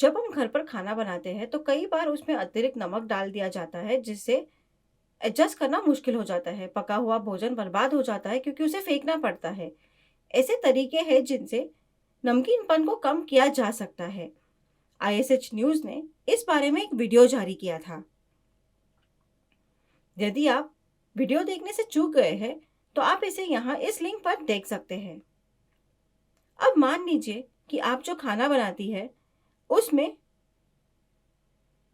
जब हम घर पर खाना बनाते हैं तो कई बार उसमें अतिरिक्त नमक डाल दिया जाता है जिससे एडजस्ट करना मुश्किल हो जाता है। पका हुआ भोजन बर्बाद हो जाता है क्योंकि उसे फेंकना पड़ता है। ऐसे तरीके हैं जिनसे नमकीनपन को कम किया जा सकता है। आईएसएच न्यूज़ ने इस बारे में एक वीडियो जारी किया था। यदि आप वीडियो देखने से चूक गए हैं तो आप इसे यहाँ इस लिंक पर देख सकते हैं। अब मान लीजिए कि आप जो खाना बनाती है उसमें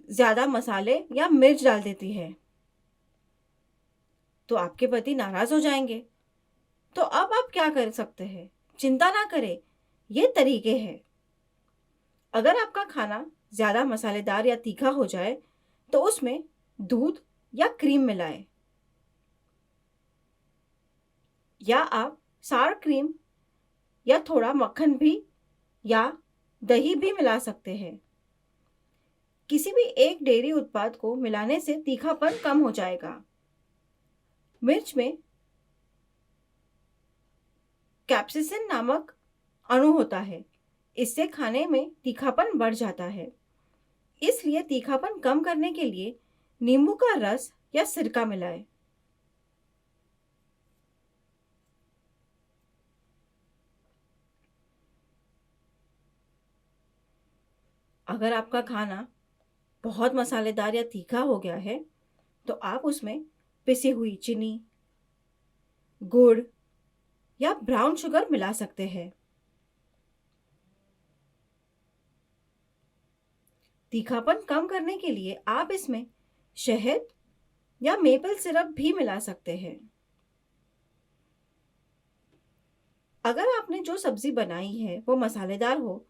ज्यादा मसाले या मिर्च डाल देती है तो आपके पति नाराज हो जाएंगे। तो अब आप क्या कर सकते हैं? चिंता ना करें, ये तरीके हैं। अगर आपका खाना ज्यादा मसालेदार या तीखा हो जाए तो उसमें दूध या क्रीम मिलाएं, या आप सार क्रीम या थोड़ा मक्खन भी या दही भी मिला सकते हैं। किसी भी एक डेयरी उत्पाद को मिलाने से तीखापन कम हो जाएगा। मिर्च में कैप्सिसिन नामक अणु होता है, इससे खाने में तीखापन बढ़ जाता है। इसलिए तीखापन कम करने के लिए नींबू का रस या सिरका मिलाएं। अगर आपका खाना बहुत मसालेदार या तीखा हो गया है तो आप उसमें पिसी हुई चीनी, गुड़ या ब्राउन शुगर मिला सकते हैं। तीखापन कम करने के लिए आप इसमें शहद या मेपल सिरप भी मिला सकते हैं। अगर आपने जो सब्जी बनाई है वो मसालेदार हो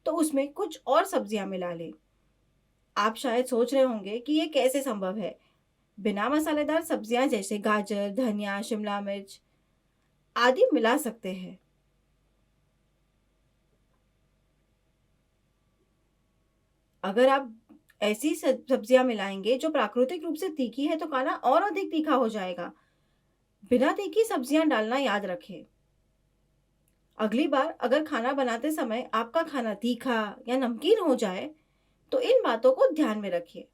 तो उसमें कुछ और सब्जियां मिला लें। आप शायद सोच रहे होंगे कि ये कैसे संभव है। बिना मसालेदार सब्जियां जैसे गाजर, धनिया, शिमला मिर्च आदि मिला सकते हैं। अगर आप ऐसी सब्जियां मिलाएंगे जो प्राकृतिक रूप से तीखी है तो खाना और अधिक तीखा हो जाएगा। बिना तीखी सब्जियां डालना याद रखें। अगली बार अगर खाना बनाते समय आपका खाना तीखा या नमकीन हो जाए तो इन बातों को ध्यान में रखिए।